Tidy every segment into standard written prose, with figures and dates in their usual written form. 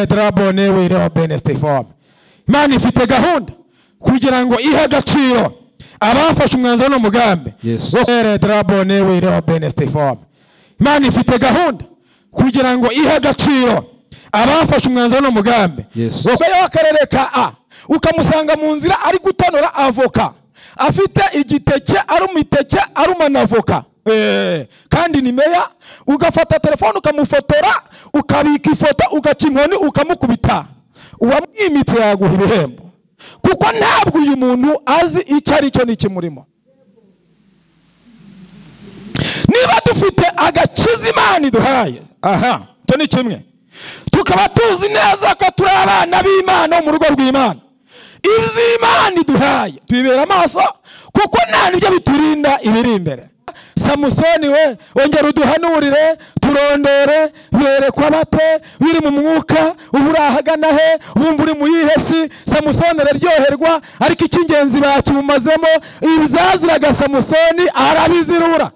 Drabone wiro benestiform. Imana ifite gahunda kugira ngo ihe agaciro abafashe umwanzuro n'umugambi. Drabone wiro benestiform. Imana ifite gahunda kugira ngo ihe agaciro abafashe umwanzuro n'umugambi. Wowe wakarere ka A ukamusanga mu nzira ari gutonora avoka afite igiteke arumiteke arumana avoka. Kandi ni meya ugafata telefone ukamufotora ukabika ifoto ugaca inkoni ukamukubita uwamwimitse yaguha ibihembo kuko ntabwo uyu muntu azi icyo ari cyo n'ikimurimo. Niba dufite agakiza Imana iduhaye cyo ni kimwe tukaba tuzi neza ko turi abana b'Imana mu rugo rw'Imana, iby'Imana iduhaye tubibera amaso kuko nta nibyo biturinda ibiri imbere. Samusoni we ongera uduhanurire turondore berekwa bate biri mu mwuka uburahagana he bumva uri mu yihesi. Samusoni araryoherwa ariko icy'ingenzi bakimumazemo ibizaziraga Samusoni arabizirura.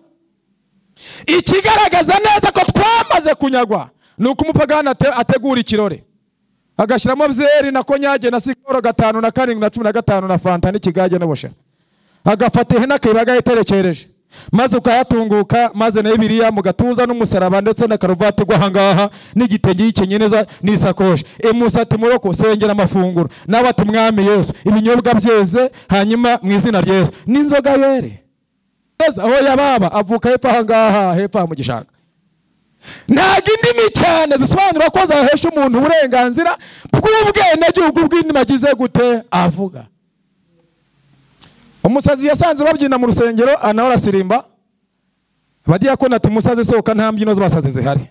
Ikigaragaza neza ko twamaze kunyagwa nuko umupagani ategura ikirore agashyiramo byeri na konyage na sikoro 5 na 7 na 15 na fanta n'ikigage n'ubusha agafata ihene akibaga iterekereje maze ukayatunguka maze na Bibiliya mu gatuza n'umusaraba ndetse na karuvati gwa hangaha n'igitenge y'icyenyeneza n'isakoshi. Musati muroko sengera amafunguro n'abati mwami Yesu ibinyobwa byeze hanyuma mu izina rya Yesu n'inzoga yere aho yababa avuka hepfo hangaha hepfo mu gishanga. Ntago indimi cyane zisobanura ko zahesha umuntu uburenganzira bw'ubwene gihugu bw'inimagize gute avuga. Umusazi yasanze babyina mu rusengero anahora sirimba abadiyakoni ati musazi soka nta mbyino z'abasazi zihari.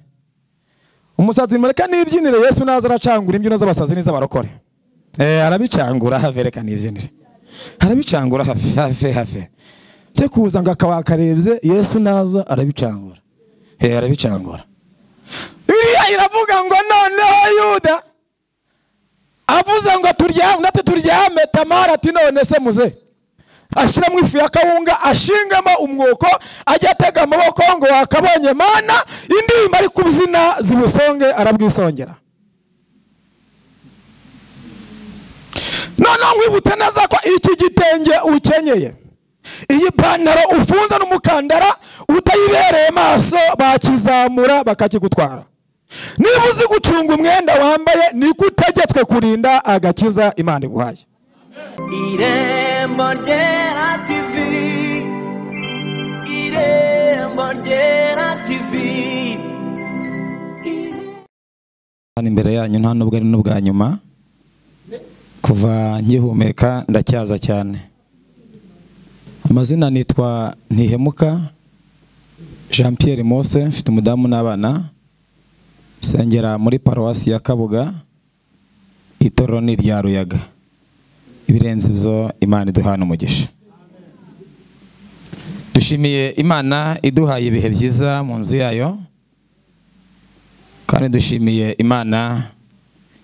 Umusazi mureka nibyinire Yesu naza aracangura imbyino z'abasazi n'iz'abarokore. Arabicangura havereka nibyinire arabicangura hafe cyo kuza ngo akawakarebye Yesu naza arabicangura arabicangura. Bibiliya iravuga ngo noneho Yuda avuze ngo turyame Tamara ati none se muze ashyiramo ifu ya kawunga ashingamo umwuko ajya atega amaboko ngo wakabonye Mana indirimbo ari kubyina zibusonge arabwisongera. None mwibute neza ko iki gitenge ukenyeye iyi pantaro ufunza n'umukandara utayibereye maso bakizamura bakakigutwara. Niba uzi gucunga umwenda wambaye niko utegetswe kurinda agakiza Imana iguhaye. Irembo Ryera TV, Irembo Ryera TV. Imbere yanyu nta nubwo ari n'ubwa nyuma kuva nkihumeka ndacyaza cyane. Amazina nitwa Ntihemuka Jean Pierre Mose, mfite umudamu n'abana, sengera muri paruwasi ya Kabuga itoroni rya Ruyaga. Ibirenze ibyo Imana iduhana umugisha. Dushimiye Imana iduhaye ibihe byiza mu nzu yayo, kandi dushimiye Imana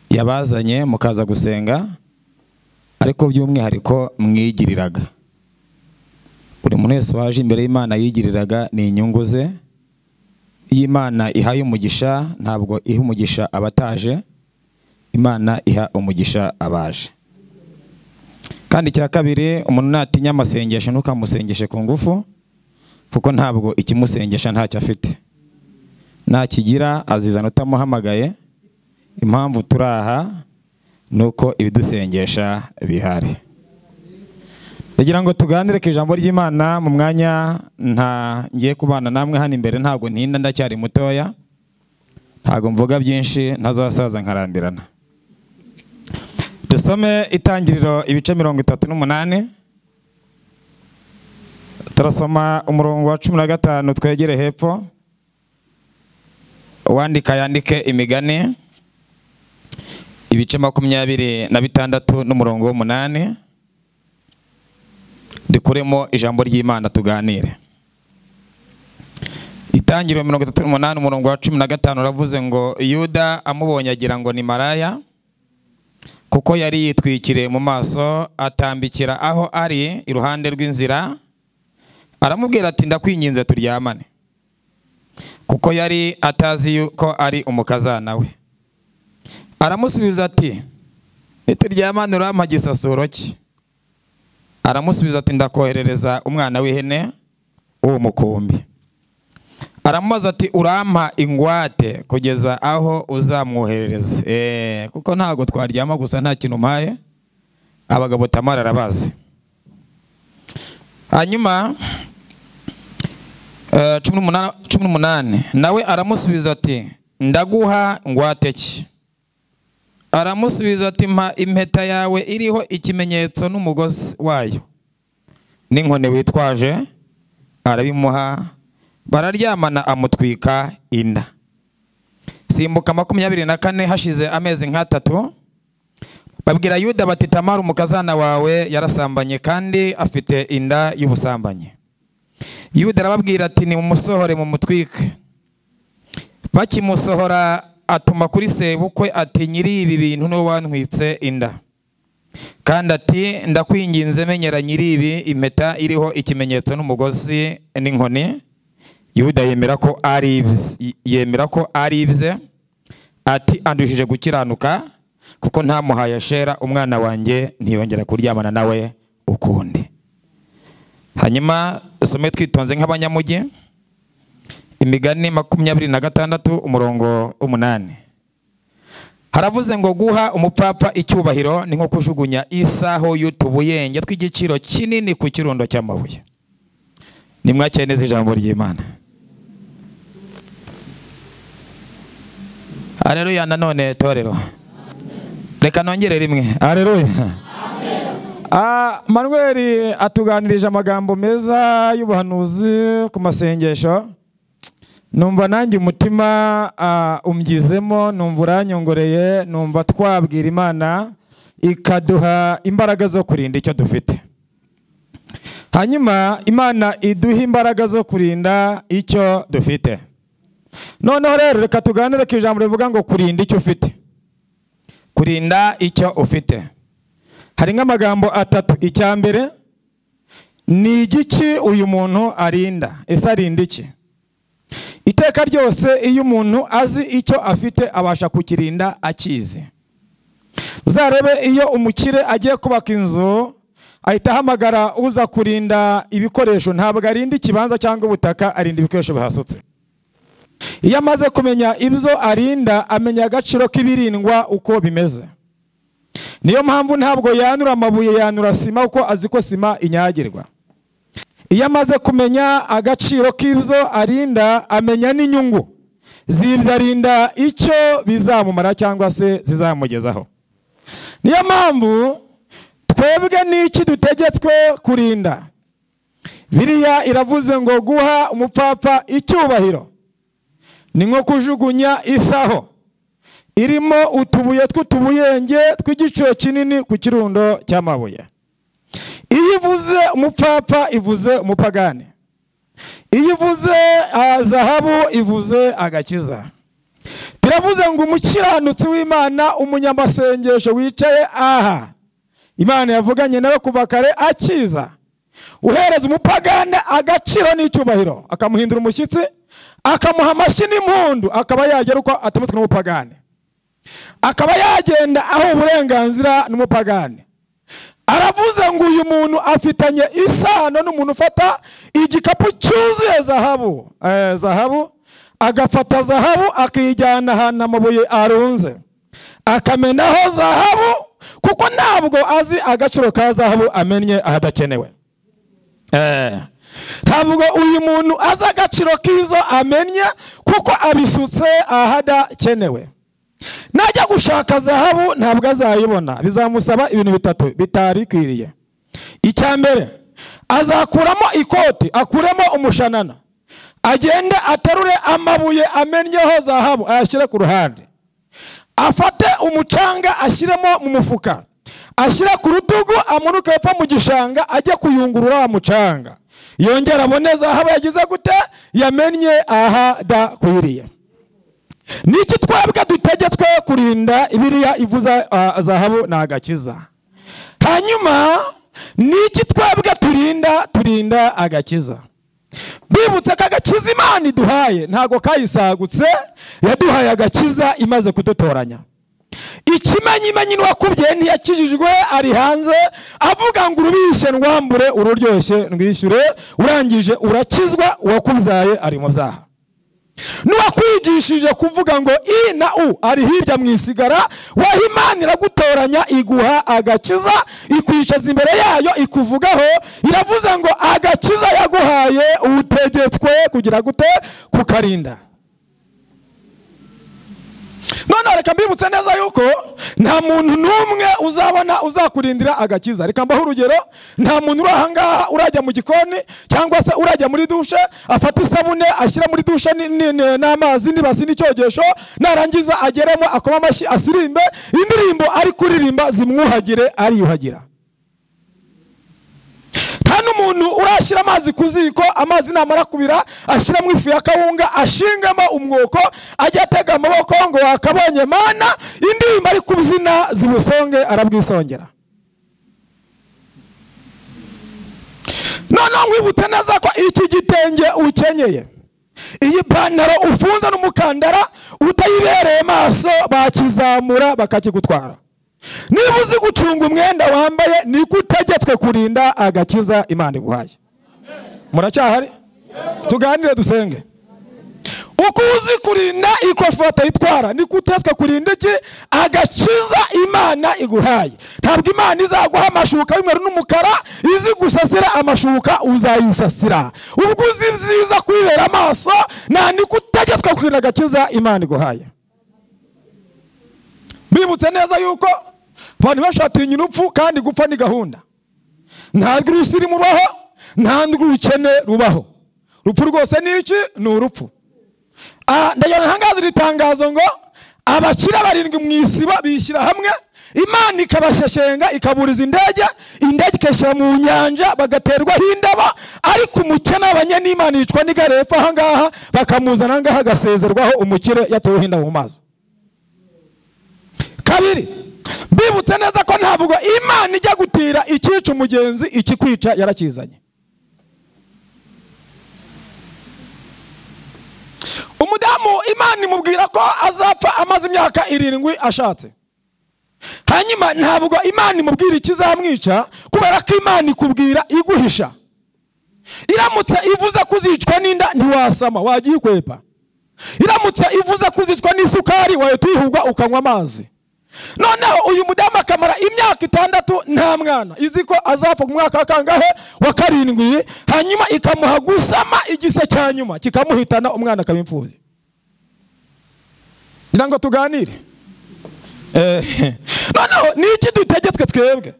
yabazanye mukaza gusenga ariko by'umwihariko mwigiriraga. Buri muntu wese waje imbere y'Imana yigiriraga ni inyungu ze. Imana ihaye umugisha ntabwo iha umugisha abataje, Imana iha umugisha abaje. Kandi cya kabiri umuntu natinya amasengesho ntukamusengeshe ku ngufu kuko ntabwo ikimusengesha ntacyo afite. Nakigira azizana utamuhamagaye. Impamvu turaha nuko ibidusengesha bihari. Ndagira ngo tuganire ku ijambo ry'Imana mu mwanya ngiye kubana namwe hano imbere. Ntabwo ntinda ndacyari mutoya, ntabwo mvuga byinshi ntazasaza nkarambirana. Dusome Itangiriro ibice 38. Turasoma umurongo wa 15 twegere hepfo. Wandika yandike Imigani ibice 26 n'umurongo wa 8. Dukuremo ijambo ry'Imana tuganire. Itangiriro 38 umurongo wa 15 uravuze ngo Yuda amubonye agira ngo ni maraya kuko yari yitwikiriye mu maso atambikira aho ari iruhande rw'inzira. Aramubwira ati ndakwinginze turyamane, kuko yari atazi yuko ari umukazana we. aramusubiza ati nituryamana urampa gisasuro ki? Aramusubiza ati ndakoherereza umwana w'ihene uwo mukumbi. Aramubaza ati urampa ingwate kugeza aho uzamwoherereza? Kuko ntago twaryama gusa nta kintu mpaye. Abagabo Tamara arabazi. Hanyuma 18 nawe aramusubiza ati ndaguha ngwate ki? Aramusubiza ati mpa impeta yawe iriho ikimenyetso n'umugozi wayo n'inkone witwaje. Arabimuha, bararyamana, amutwika inda. Simbuka 24 hashize amezi nk'atatu, babwira Yuda bati Tamara umukazana wawe yarasambanye kandi afite inda y'ubusambanyi. Yuda arababwira ati ni mumusohore mu mutwike. Bakimusohora atuma kuri sebukwe ati nyiri ibi bintu no wantwitse inda, kandi ati ndakwinginze menyera nyiri ibi impeta iriho ikimenyetso n'umugozi n'inkoni. Yuda yemera ko ari ibye, ati andushije gukiranuka kuko ntamuhaye Shera umwana wanjye ntiyongera kuryamana nawe ukundi. Hanyuma usome twitonze nk'abanyamugi Imigani 26 umurongo 8. Haravuze ngo guha umupfapfa icyubahiro ni nko kujugunya isaho y'utubuyenge tw'igiciro kinini ku kirundo cy'amabuye. Nimwakire neza ijambo ry'Imana. Haleluya. Nanone torero reka nongere rimwe. Haleluya. Manuel atuganirije amagambo meza y'ubuhanuzi ku masengesho. Numva nanjye umutima umbyizemo, numva uranyongoreye, numva twabwira Imana ikaduha imbaraga zo kurinda icyo dufite. Hanyuma Imana iduha imbaraga zo kurinda icyo dufite. Noneho rero reka tuganire ku ijambo rivuga ngo kurinda icyo ufite. Kurinda icyo ufite. Hari nk'amagambo atatu. Icyambere ni igiki uyu muntu arinda? Ese arinda iki? Iteka ryose iyo umuntu azi icyo afite abasha kukirinda akizi. Uzarebe iyo umukire agiye kubaka inzu ahita ahamagara uza kurinda ibikoresho, ntabwo arinda ikibanza cyangwa ubutaka, arinda ibikoresho bihasutse. Iyo amaze kumenya ibyo arinda amenya agaciro k'ibirindwa uko bimeze. Niyo mpamvu ntabwo yanura amabuye, yanura sima uko azi ko sima inyagirwa. Iyo amaze kumenya agaciro k'ibyo arinda amenya n'inyungu z'ibyo arinda icyo bizamumara cyangwa se zizamugezaho. Niyo mpamvu twebwe n'iki dutegetswe kurinda. Biriya iravuze ngo guha umupfapfa icyubahiro ni nko kujugunya isaho irimo utubuye tw'utubuyenge tw'igiciro kinini ku kirundo cy'amabuye. Iyo ivuze umupfapfa ivuze umupagane. Iyo ivuze zahabu ivuze agakiza. Biravuze ngo umukiranutsi w'Imana, umunyamasengesho wicaye aha Imana yavuganye nawe kuva kare akiza, uhereza umupagane agaciro n'icyubahiro, akamuhindura umushyitsi, akamuha amashyi n'impundu, akaba yagera uko atamutswe n'umupagane, akaba yagenda aho uburenganzira n'umupagane. Aravuze ngo uyu muntu afitanye isano n'umuntu ufata igikapu cyuzuye zahabu. Zahabu agafata zahabu akijyana ahantu amabuye arunze, akamenaho zahabu kuko ntabwo azi agaciro ka zahabu amennye ahadakenewe. Ntabwo uyu muntu azi agaciro k'izo amennye kuko abisutse ahadakenewe. Najya gushaka zahabu ntabwo azayibona, bizamusaba ibintu bitatu bitarikwiriye. Icyambere azakuramo ikoti, akuremo umushanana, agende aterure amabuye amennyeho zahabu ayashyire ku ruhande, afate umucanga ashyiremo mu mufuka, ashyira ku rutugu, amanuka hepfo mu gishanga ajye kuyungurura wa mucanga, yongera abone zahabu yagize gute yamennye ahadakwiriye. Niki twebwe dutegetswe kurinda? Ibiriya ivuza zahabu na agakiza. Hanyuma niki twebwe turinda agakiza. Bibutse ko agakiza Imana iduhaye ntago kayisagutse, yaduhaye agakiza imaze kudutoranya. ikimenyimenyi n'uwakubyaye ntiyakijijwe ari hanze avuga ngo urubishye ndwambure ururyoshye ndwishyure urangije urakizwa uwakubyaye ari mu byaha n'uwakwigishije kuvuga ngo i na u ari hirya mu isigara waho Imana iragutoranya iguha agakiza ikwicaza imbere yayo ikuvugaho iravuze ngo agakiza yaguhaye utegetswe kugira gute kukarinda. None reka mbibutse neza yuko nta muntu n'umwe uzabona uzakurindira agakiza. Reka mbaho urugero, nta muntu uri ahangaha urajya mu gikoni cyangwa se urajya muri dushe afata isabune ashyira muri dushe n'amazi n'ibasi n'icyogesho narangiza ageremo akoma amashyi asirimbe indirimbo ari kuririmba zimwuhagire ariyuhagira. Umuntu urashyira amazi ku ziko amazi namara kubira ashyira mu ifu ya kawunga ashingamo umwuko ajya atega amaboko ngo wakabonye Mana indirimbo ari kubyina zibusonge arabwisongera. None mwibute neza ko iki gitenge ukenyeye iyi pantaro ufunze n'umukandara utayibereye maso bakizamura bakakigutwara. Niba uzi gucunga umwenda wambaye niko utegetswe kurinda agakiza Imana iguhaye. Muracyahari? Tuganire dusenge. Uko uzi kurinda ikofi atayitwara niko utegetswe kurinda iki agakiza Imana iguhaye. Ntabwo Imana izaguha amashuka y'umweru n'umukara izi gusasira amashuka uzayisasira. Ubwo uzi byiza kwibera amaso na niko utegetswe kurinda agakiza Imana iguhaye. Bibutse neza yuko abantu bashatinya urupfu kandi gupfa ni gahunda. Ntabwo urusirimu rubaho, ntabwo urukene rubaho. Urupfu rwose ni iki? Ni urupfu. Ndajyana hangaza ritangazo ngo abakira barindwi mu isiba bishyira hamwe Imana ikabasheshenga ikaburiza indege ikeshyira mu nyanja bagaterwaho indaba ariko umukene abanye n'Imana yicwa n'igarepfa ahangaha bakamuzana ahangaha agasezerwaho umukire yateweho indaba mu mazi. Kabiri, mbibutse neza ko ntabwo Imana ijya gutira ikica umugenzi ikikwica yarakizanye. Umudamu Imana imubwira ko azapfa amaze imyaka 7 ashatse. Hanyuma ntabwo Imana imubwira ikizamwica kubera ko Imana ikubwira iguhisha. Iramutse ivuze kuzicwa n'inda ntiwasama wagiye kwepa. Iramutse ivuze kuzicwa n'isukari wayitwihugwa ukanywa amazi. Noneho uyu mudamu akamara imyaka 6 nta mwana izi ko azapfa mu mwaka kangahe wa 7 hanyuma ikamuha gusama igise cya nyuma kikamuhitana umwana akabimfuzi. Ndango tuganire. Noneho niki dutegetswe twebwe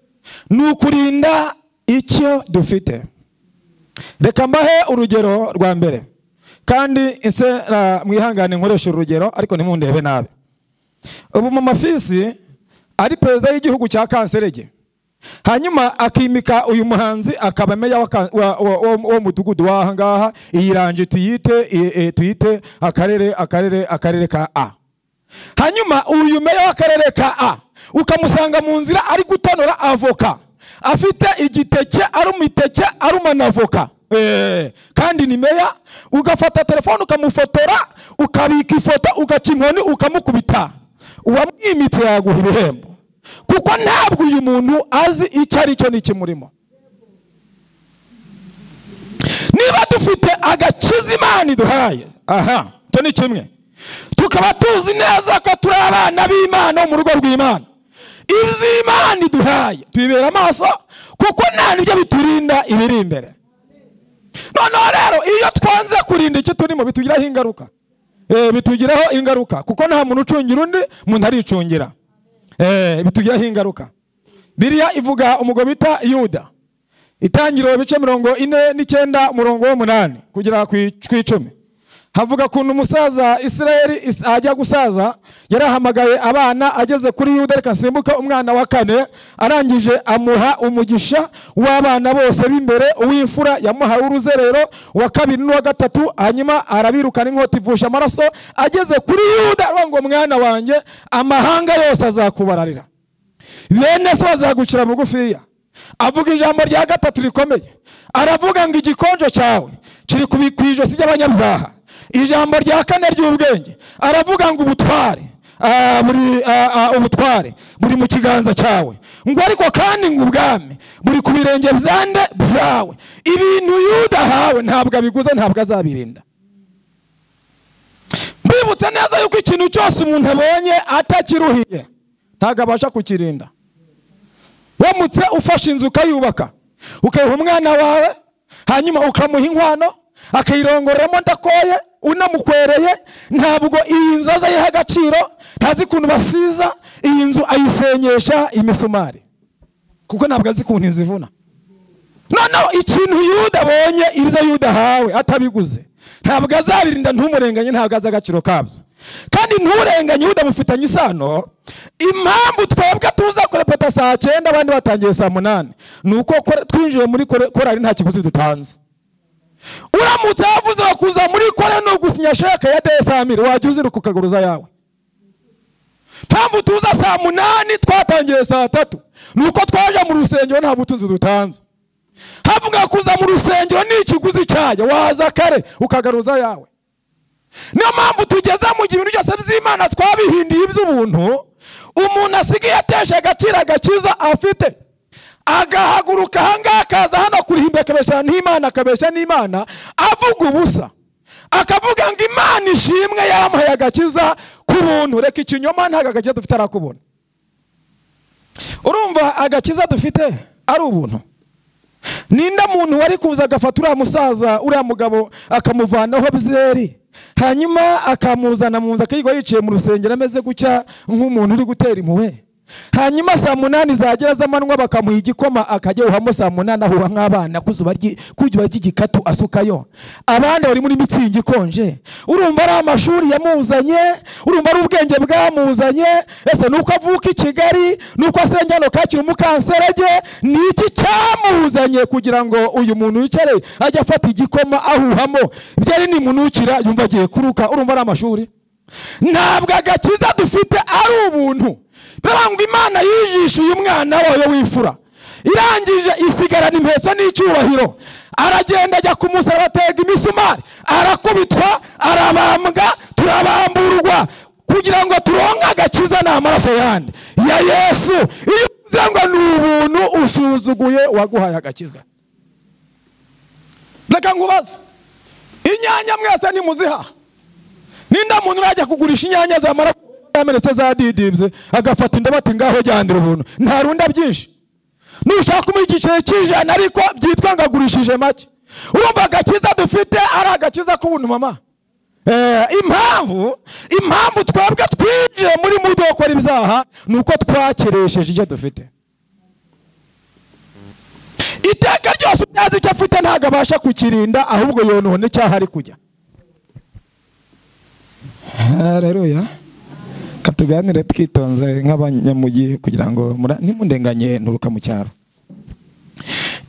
nukurinda icyo dufite. Reka mbahe urugero rwa mbere kandi inse mwihangane nkoresha urugero ariko nimundebe nabe. Ubu mu mafisi ari perezida y'igihugu cya Kanserege hanyuma akimika uyu muhanzi akaba meya wa mudugudu wahangaha iyiranje tuyite akarere ka A. Hanyuma uyu meya w'akarere ka A ukamusanga mu nzira ari gutonora avoka afite igiteke arumiteke arumanavoka kandi ni meya ugafata telefone ukamufotora ukabika ifoto ugaca inkoni ukamukubita uwamwimitse yaguha ibihembo kuko ntabwo uyu muntu azi icyo ari cyo n'ikimurimo. Niba dufite agakiza Imana iduhaye cyo ni kimwe tukaba tuzi neza ko turi abana b'Imana mu rugo rw'Imana iby'Imana iduhaye twibera amaso kuko nta nibyo biturinda ibiri imbere. Noneho rero iyo twanze kurinda icyo turimo bitugiraho ingaruka bitugiraho ingaruka kuko nta muntu ucungira undi muntu aricungira bitugiraho ingaruka. Biriya ivuga umugabo bita Yuda itangiriro bice 49 umurongo wa 8 kugera ku 10 havuga kuntu umusaza Israeli ajya gusaza yarahamagaye abana ageze kuri Yuda reka simbuka umwana wa 4 arangije amuha umugisha w'abana bose b'imbere uw'imfura yamuha uruzerero wa 2 n'uwa 3 hanyuma arabirukana inkota ivusha amaraso ageze kuri Yuda ngo mwana wanjye amahanga yose azakubararira bene so bazagucira bugufiya. Avuga ijambo rya 3 rikomeye aravuga ngo igikonjo cyawe kiri kubikwijo si by'abanyabyaha. Ijambo rya 4 ry'ubwenge aravuga ngo ubutware ubutware buri mu kiganza cyawe, ngo ariko kandi ngo ubwami buri ku birenge byande byawe. Ibintu Yuda ahawe ntabwo abiguze, ntabwo azabirinda. Mbibutsa neza yuko ikintu cyose umuntu abonye atakiruhiye ntabwo abasha kukirinda. Wamutse ufashe inzu ukayubaka, ukayiha umwana wawe, hanyuma ukamuha inkwano akayirongoramo ndakoye unamukwereye, ntabwo iyi nzu azayiha agaciro, ntazi ukuntu basiza iyi nzu ayisenyesha imisumari, kuko ntabwo azi ukuntu izivuna. Noneho ikintu Yuda abonye, ibyo Yuda ahawe atabiguze, ntabwo azabirinda. Ntumurenganye, ntabwo azi agaciro kabyo. Kandi nturenganye Yuda, mufitanye isano. Impamvu twebwe tuza kurepeta saa 9 abandi batangiye saa 8 nuko twinjiye muri korali nta kiguzi dutanze. Uramutse yavuze kuza muri korali no gusinya sheke ya desamire, wajya uzira kukaguruza yawe. Mpamvu tuza saa 8 twatangiye saa 3 nuko twaje mu rusengero nta butunzi dutanze. Havuga kuza mu rusengero ni ikiguzi cyaje, waza kare ukagaruza yawe. Niyo mpamvu tugeze mu gihe ibintu byose by'Imana twabihindiye iby'ubuntu, umuntu asigaye atesha agaciro agakiza afite, agahaguruka ahangaha akaza hano kurihimba akabeshya n'Imana, akabeshya n'Imana, avuga ubusa, akavuga ngo Imana ishimwe yamuhaye agakiza ku buntu. Reka ikinyoma, ntago agakiza dufite arakubona. Urumva agakiza dufite ari ubuntu. Ninda muntu wari kuza agafata uriya musaza uriya mugabo akamuvanaho byeri, hanyuma akamuzana mu nzu akayigwa yiciye mu rusengero ameze gucya nk'umuntu uri gutera impuhwe, hanyuma saa 8 zagera z'amanywa bakamuha igikoma akajya uhamo saa 8 ahuha nk'abana kuzuba ry'igikatu asukayo, abandi bari muri mitsingi ikonje. Urumva ari amashuri yamuzanye, urumva ari ubwenge bwamuzanye. Ese nuko avuka i Kigali, nuko asengera Kacyiru Mukanserege, niki cyamuzanye kugira ngo uyu muntu yicare ajya afata igikoma ahuhamo byari ni munukira yumva agiye kuruka? Urumva ari amashuri. Ntabwo agakiza dufite ari ubuntu. Birabangwa Imana yijisha uyu mwana wayo wifura, irangije isigarana impeso n'icyubahiro, aragenda ajya kumusaraba, atega imisumari, arakubitwa, arabambwa, turabamburwa kugira ngo turonke agakiza n'amaraso yandi ya Yesu. Iyo uvuze ngo ni ubuntu, usuzuguye waguhaye agakiza. Reka ngubaze, inyanya mwese nimuziha? Ninda muntu urajya kugurisha inyanya za mara yamenetse za didibye agafata indobo ati ngaho jyandira ubuntu, nta runda byinshi. Nushaka kumuha igiceri cy'ijana ariko byitwa ngagurishije make. Urumva agakiza dufite ari agakiza k'ubuntu mama. Impamvu twebwe twinjiye muri mudo gukora ibyaha nuko twakeresheje icyo dufite. Iteka ryose utazi icyo afite ntabwo abasha kukirinda, ahubwo yonone icyaha ari kujya. Haleluya. Katuganire twitonze nk'abanyamugi kugira ngo nimundenganye nturuka mu cyaro.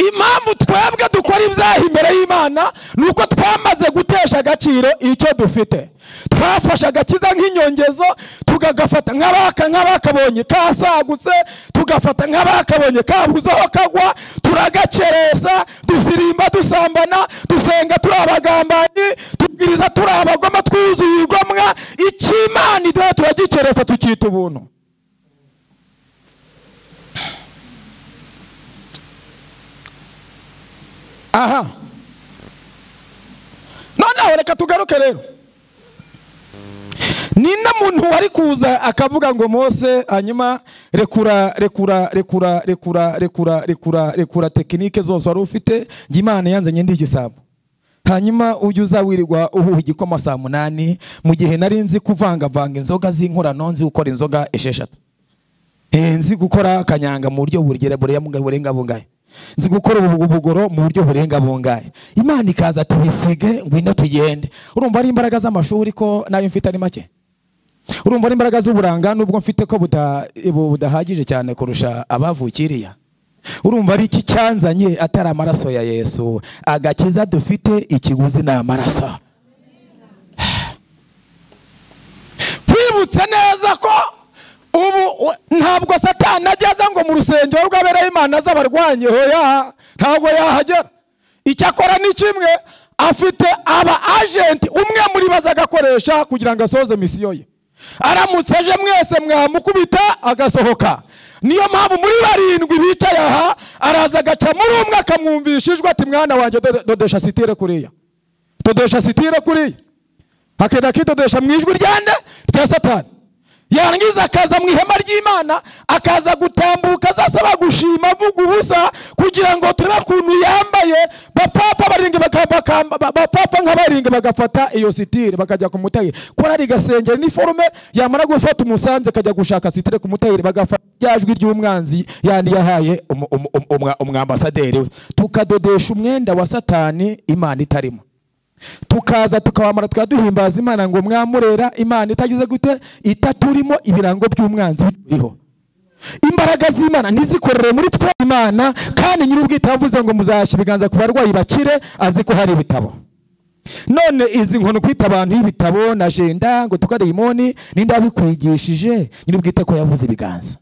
Impamvu twebwe dukora ibyaha imbere y'Imana nuko twamaze gutesha agaciro icyo dufite. Twafashe agakiza nk'inyongezo, tugagafata nk'abakabonye kasagutse, tugafata nk'abakabonye kabuzaho kagwa, turagacereza, dusirimba, dusambana, dusenga turi abagambanyi, tubwiriza turi abagoma, twuzuye igomwa. Icy'Imana iduha turagicereza tukita ubuntu. Aha, noneho reka tugaruke rero. Nina muntu wari kuza akavuga ngo Mose hanyuma rekura tekinike zose wari ufite, Imana yanzanye ndi igisabo, hanyuma ujye uzawirirwa uhuha igikoma saa 8 mu gihe nari nzi kuvangavanga inzoga z'inkorano, nzi gukora inzoga 6, nzi gukora akanyanga mu buryo burenga bungaye, nzi gukora ubugoro mu buryo burenga bungaye. Imana ikaza ati bisige ngwino tugende. Urumva ari imbaraga z'amashuri ko nayo mfite ari make? Urumva ari imbaraga z'uburanga nubwo mfite ko budahagije cyane kurusha abavukiriya? Urumva ari iki cyanzanye atari amaraso ya Yesu? Agakiza dufite ikiguzi na amaraso. Twibutse neza ko ubu ntabwo Satani ageze ngo mu rusengero rw'abera Imana z'abarwanye, hoya ntabwo yahagera. Icyakora ni kimwe, afite aba agent umwe muri bazagakoresha kugira ngo asoze misiyo ye. aramutse aje mwese mwamukubita agasohoka. Niyo mpamvu muri barindwi bicaye aha araza agaca muri umwe akamwumvisha ijwi ati mwana wanjye dodesha sitire kuriya, dodesha sitire kuriya, akenda kitodesha mu ijwi ryande rya Satani. Yarangiza akaza mu ihema ry'Imana akaza gutambuka azasaba gushima avuga ubusa kugira ngo turebe kuntu yambaye. Bapapa baringe bapapa nk'abaringe bagafata iyo sitire bakajya ku mutayire kora rigasengera ni forume yamara gufata umusanze kajya gushaka sitire ku mutayire bagafata yajwi ry'umwanzi yandi yahaye umwambasaderi we, tukadodesha umwenda wa Satani Imana itarimo. Tukaza tukawamara twaduhimbaza Imana ngo mwamurera Imana itagize gute itaturimo ibirango by'umwanzi biriho. Imbaraga z'Imana nizikorere muri twe Imana, kandi nyir'ubwite yavuze ngo muzashya ibiganza ku barwayi bakire, azi ko hari ibitabo. None izi nkono kwita abantu y'ibitabo na agenda ngo tukademoni ninde abikwigishije? Nyir'ubwite ko yavuze ibiganza.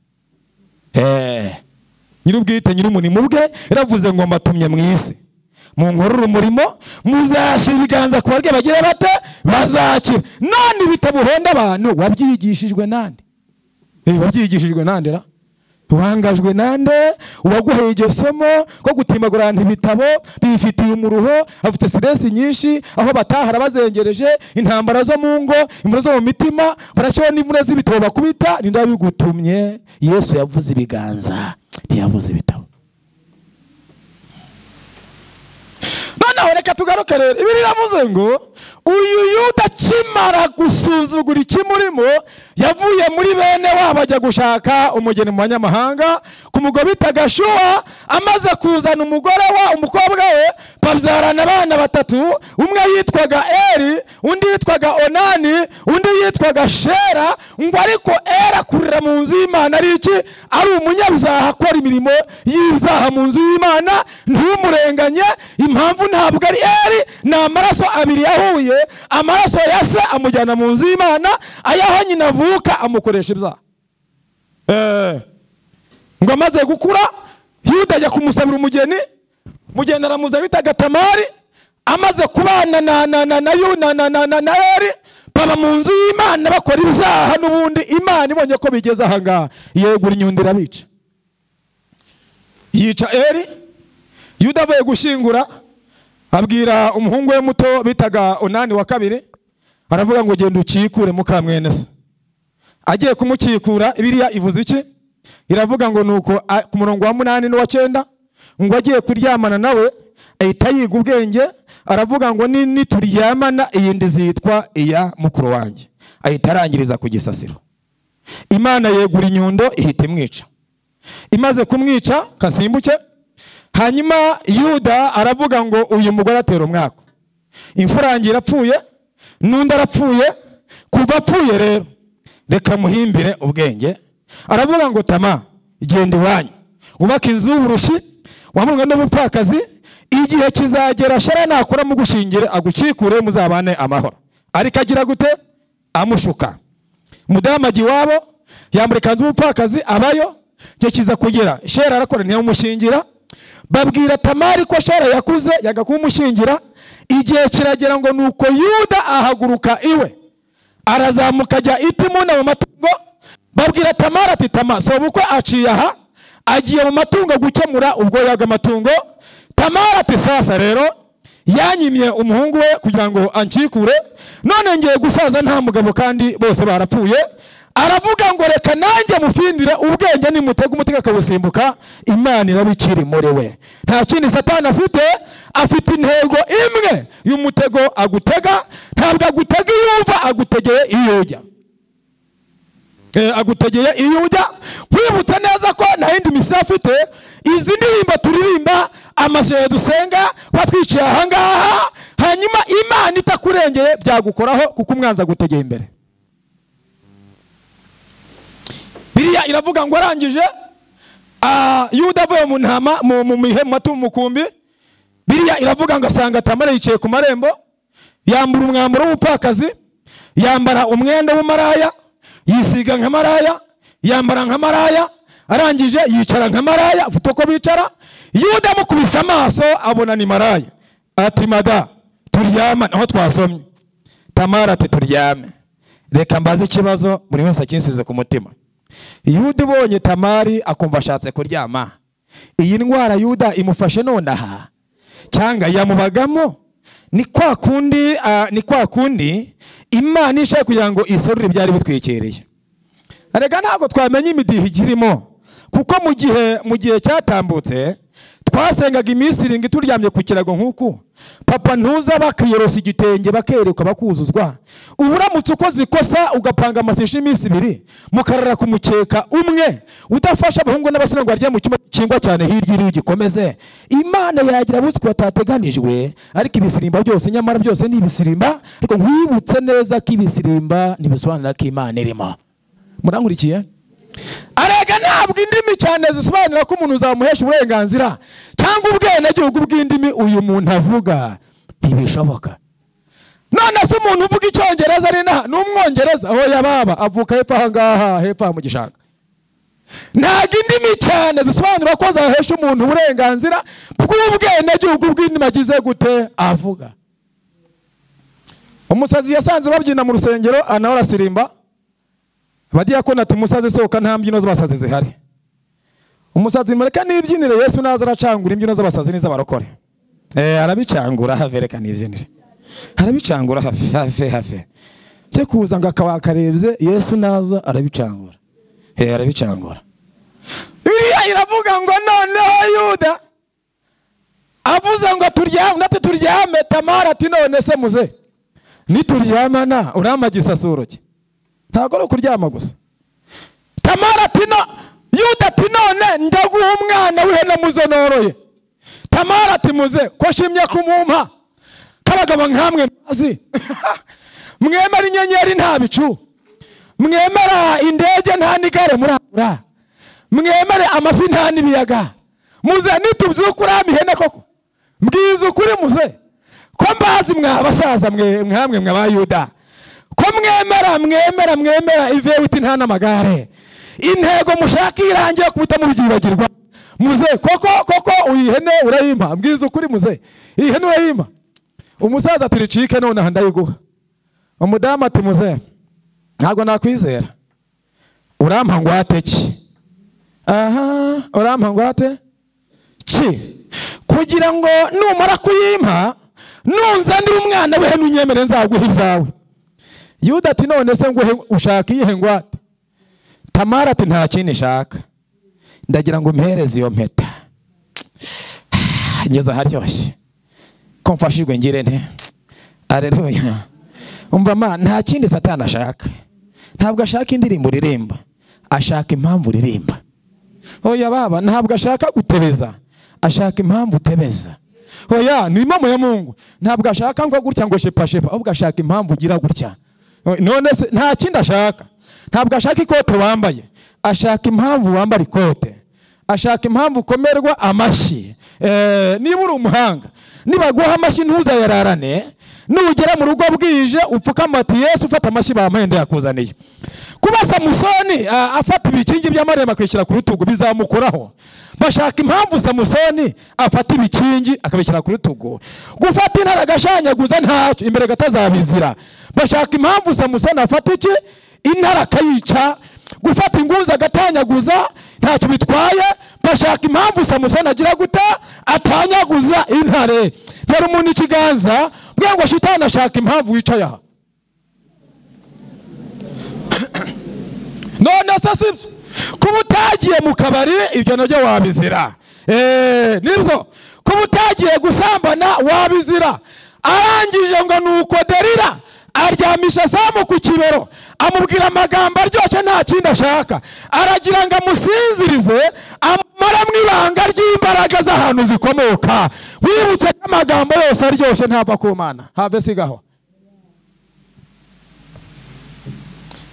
Nyir'ubwite nyir'umunimo bwe yaravuze ngo mbatumye mu isi munkorera umurimo muzashira ibiganza ku barwayi bagira bate bazakira. None ibitabo honda abantu wabyigishijwe nande? Wabyigishijwe nande ra? Wangajwe nande? Uwaguheye igesomo ko gutimagura abantu ibitabo bifitiye umuruho, afite stress nyinshi, aho batahara bazengereje intambara zo mu ngo, imvura zo mu mitima, barashyira n'imvura z'ibitabo bakubita. Ninde wabigutumye? Yesu yavuze ibiganza, ntiyavuze ibitabo. Noneho reka tugaruke rero, Bibiliya iravuze ngo uyu Yuda kimara gusuzugura ikimurimo yavuye muri bene wabo ajya gushaka umugeni mu banyamahanga ku mugabo bitaga Shuwa. Amaze kuzana umugore wa umukobwa we babyarana abana batatu, umwe yitwaga Eri, undi yitwaga Onani, undi yitwaga Shera. Ngo ariko Eri akurira mu nzu y'Imana ari iki? Ari umunyabyaha akora imirimo y'ibyaha mu nzu y'Imana. Ntumurenganye, impamvu ntabwo ari Eri, ni amaraso abiri yahuye. Amaraso ya se amujyana mu nzu y'Imana, ayaho nyina avuka amukoresha ibyaha. Ngo amaze gukura Yuda ajya kumusabira umugeni, mugeni aramuza bitaga Tamari. Amaze kubana na Eri baba mu nzu y'Imana bakora ibyaha. N'ubundi Imana ibonye ko bigeze aha ngaha yegura inyundo irabica, yica Eri. Yuda avuye gushyingura abwira umuhungu we muto bitaga Onani wa kabiri, aravuga ngo genda ukikure muka mwene se. Agiye kumukikura, Bibiliya ivuze iki? Iravuga ngo nuko ku murongo wa 8 n'uwa 9 ngo agiye kuryamana nawe ahita yiga ubwenge, aravuga ngo ni turyamana iyindi zitwa iya mukuru wanjye. Ahita arangiriza ku gisasiro. Imana yegura inyundo ihita imwica. Imaze kumwica kasimbuke, hanyuma Yuda aravuga ngo uyu mugore atera umwaka, imfurangira apfuye, n'undi arapfuye. Kuva apfuye rero reka muhimbire ubwenge. Aravuga ngo Tama genda iwanyu ubaka inzu y'uburushi wamurwa n'ubupfakazi, igihe kizagera Shera nakora mu gushingire agukikure muzabane amahoro. Ariko agira gute? Amushuka. Mudamaji wabo yambura kanzu y'ubupfakazi abayo, cyo kiza kugera Shera arakora ntiyamushingira. Babwira Tamari ko Shera yakuze yaga kumushingira. Igihe kiragera ngo nuko Yuda ahaguruka iwe arazamuka ajya Itimuna mu matungo. Babwira Tamari ati Tama sobukwe aciye aha agiye mu matungo gukemura ubwo yaga matungo. Tamari ati sasa rero yanyimye umuhungu we kugira ngo ancikure, none ngiye gusaza nta mugabo kandi bose barapfuye. Aravuga ngo reka nanjye mufindire ubwenge nimutega umutega akabusimbuka. Imana irabikiri muri we. Nta kindi Satani afite intego imwe y'umutego agutega. Ntabwo agutega iyuva, agutegeye iyujya. Agutegeye iyujya. Wibutse neza ko nta yindi misi afite. Izi ndirimbo turirimba, amashyaka dusenga, batwiciye aha ngaha, hanyuma Imana itakurengeye byagukoraho kuko umwanzi agutegeye imbere. Bibiliya iravuga ngo arangije Yuda avuye mu ntama mu mihema mukumbi. Bibiliya iravuga ngo asanga Tamari yicaye ku marembo, yambura umwambaro w'ubupfakazi, yambara umwenda w'umaraya, yisiga nka maraya, yambara nka maraya, arangije yicara nka maraya, afite uko bicara. Yuda amukubise amaso abona ni maraya. Ati mada turyama, aho twasomye. Tamari ati turyame. reka mbaze ikibazo buri wese akinsubize ku mutima. Yuda ubonye Tamari akumva ashatse kuryama, iyi ndwara Yuda imufashe nonaha cyangwa yamubagamo? Ni kwa kundi Imana ishaka kugira ngo iserure ibyari bitwikereye. Arega ntabwo twamenye imidiho igirimo, kuko mu gihe cyatambutse twasengaga iminsi 7 turyamye ku kirago nk'uku, papa ntuza bakiyorosa igitenge bakerekwa bakuzuzwa. Uburamutse ukoze ikosa ugapanga amasisha iminsi 2 mukarara ku mukeka umwe udafasha abahungu n'abasore ngo barye mu cyumba kingwa cyane hirya iri gikomeze, Imana yagira buzi ko atateganijwe. Ariko ibisirimba byose, nyamara byose ni ibisirimba, ariko nkwibutse neza ko ibisirimba nibisobanura ko Imana irimo. Murankurikiye? Arega ntabwo indimi cyane zisobanura ko umuntu uzamuhesha uburenganzira cyangwa ubwenegihugu bw'indimi uyu muntu avuga, ntibishoboka. None se umuntu uvuga icyongereza ari n'umwongereza aho yababa avuka hepfo ahangaha hepfo mu gishanga. Ntabwo indimi cyane zisobanura ko zahesha umuntu uburenganzira bw'ubwenegihugu bw'indimi agize gute avuga. Umusazi yasanze babyina mu rusengero anahora asirimba, abadiyakoni ati musazi sohoka nta mbyino z'abasazi zihari. Umusazi mureka nibyinire Yesu naza aracangura imbyino z'abasazi n'iz'abarokore. Arabicangura havereka nibyinire, arabicangura hafe cyo kuza ngo akawakarebye Yesu naza arabicangura. Arabicangura. Biriya iravuga ngo noneho Yuda avuze ngo turyame, Tamari ati none se muze nituryamana urama gisasuro ki? Ntago ari kuryama gusa. Tamari ati no, Yuda ati none ndaguha umwana w'ihene muze noroye. Tamari ati muze ko shimye kumumpa kabagabo nkamwe mazi. Mwemera inyenyeri nta bicu, mwemera indege nta nigare murabura, mwemere amafi nta nibiyaga, muze nitubyukura ihene koko mbwiza ukuri muze ko mbazi mwabasaza mwamwe mw'abayuda ko mwemera ivewiti nta namagare, intego mushaka irangiye kubita mubyibagirwa. Muze koko uyihene urayimpa, mbwiza ukuri muze ihene urayimpa. Umusaza ati ricike none ndayiguha. Umudamu ati muze ntago nakwizera, urampa ngwate ki? Urampa ngwate ki kugira ngo numara kuyimpa nunzanira umwana w'ihene unyemere nzaguha ibyawe. Yuda ati none se ngo ushaka iyihe ngwate? Tamari ati nta kindi shaka, ndagira ngo mpereze iyo mpeta. Ngeze haryoshye ko mfashijwe ngire nte. Alleluya. Umva ma nta kindi Satani ashaka, ntabwo ashaka indirimbo uririmba, ashaka impamvu uririmba. Oya baba, ntabwo ashaka gutebeza, ashaka impamvu utebeza. Oya ni impamo ya Mungu, ntabwo ashaka ngo gutya ngo shepa ahubwo ashaka impamvu ugira gutya. None se nta kindi ashaka, ntabwo ashaka ikote wambaye, ashaka impamvu wambara ikote, ashaka impamvu ukomerwa amashyi. Niba uri umuhanga nibaguha amashyi ntuzayararane, nugera mu rugo bwije upfukama ati Yesu ufata amashyi bampende yakuzaniye. Kuba Samusoni afata ibikingi by'amarembo akwishyira ku rutugu bizamukoraho, bashaka impamvu Samusoni afata ibikingi akabishyira ku rutugu. Gufata intara agashanyaguza ntacyo imbere gatazabizira, bashaka impamvu Samusoni afata iki intara akayica. Gufata inguza agatanyaguza ntacyo bitwaye, bashaka impamvu Samusoni agira guta atanyaguza intare. Yari umuntu ikiganza bwa ngo shitani ashaka impamvu wicaye aha. None se sibyo kuba utagiye mu kabari ibyo nabyo wabizira. Nibyo kuba utagiye gusambana wabizira. Arangije ngo nuko Delila aryamisha Samu ku kibero amubwira amagambo aryoshye nta kindi ashaka, aragira ngo amusinzirize amara mu ibanga ry'imbaraga z'ahantu zikomoka. Wibutse amagambo yose aryoshye ntava ku Mana have sigaho.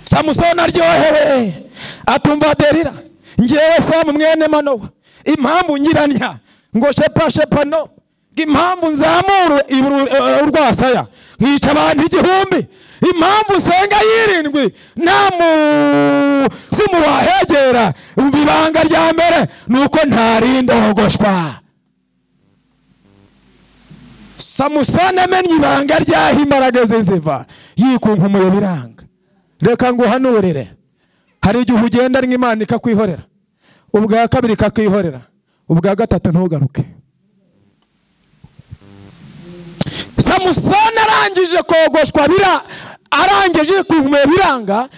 Samusoni aryohewe atumva Delila, ngewe Samu mwene Manowa impamvu nyiranya ngo shepa no, impamvu nzamure urwasaya nkica abantu 1000, impamvu senga 7 nta muzimu wahegera. Ibanga rya mbere nuko ntarindogoshwa. Samusoni amenye ibanga ryaho imbaraga ziva yikunkumuye biranga. reka nguhanurire, hari igihe ugenda nk'Imana ikakwihorera, ubwa kabiri ikakwihorera, ubwa gatatu ntugaruke. Samusoni arangije kogoshwa arangije kuhumera biranga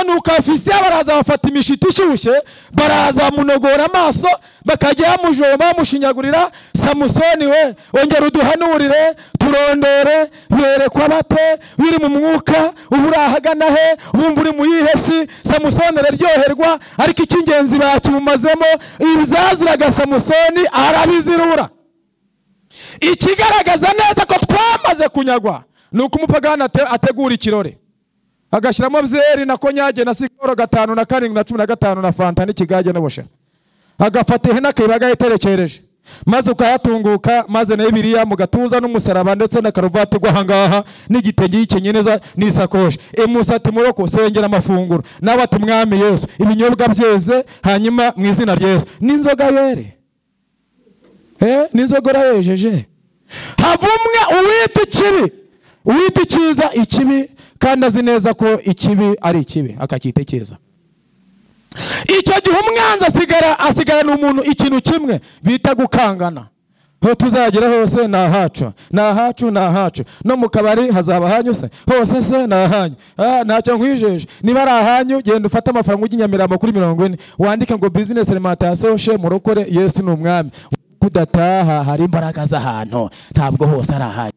nuko Abafilisitiya baraza bafata imishito ishyushye, baraza bamunogora amaso, bakajya bamujomba bamushinyagurira. Samusoni we, ongera uduhanurire, turondore, berekwa bate, biri mu mwuka, ubu urahagana he, wumva uri mu yihe si? Samusoni araryoherwa, ariko icy'ingenzi bakimumazemo, ibizaziraga Samusoni arabizirura. Ikigaragaza neza ko twamaze kunyagwa nuko umupagani ategura ikirore, agashyiramo byeri na konyage na sikoro 5 na 7 na 15 na fanta n'ikigage n'ubusha, agafata ihene akayibaga yiterekereje, maze ukayatunguka, maze na Bibiliya mu gatuza n'umusaraba ndetse na karuvati gwahangaha n'igitenge yikenye neza n'isakoshi. Musati muroko sengera amafunguro n'abati mwami Yesu, ibinyobwa byeze, hanyuma mu izina rya Yesu n'inzoga yere n'inzogora yejeje. Havumwe uwita ikibi, uwita icyiza ikibi, kandi azi neza ko ikibi ari ikibi akakitekeza. Icyo gihe umwanzi asigarana umuntu ikintu kimwe bita gukangana. Ho tuzagera hose nahacu, nahacu, nahacu, no mu kabari hazaba hanyuse hose se nahanyu. Ntacyo nkwijeje, niba ari ahanyu genda ufata amafaranga y'Inyamirambo kuri 40 wandike ngo business alimentation she murokore Yesu ni umwami. Kudataha hari imbaraga z'ahantu, ntabwo hose ari ahanyu.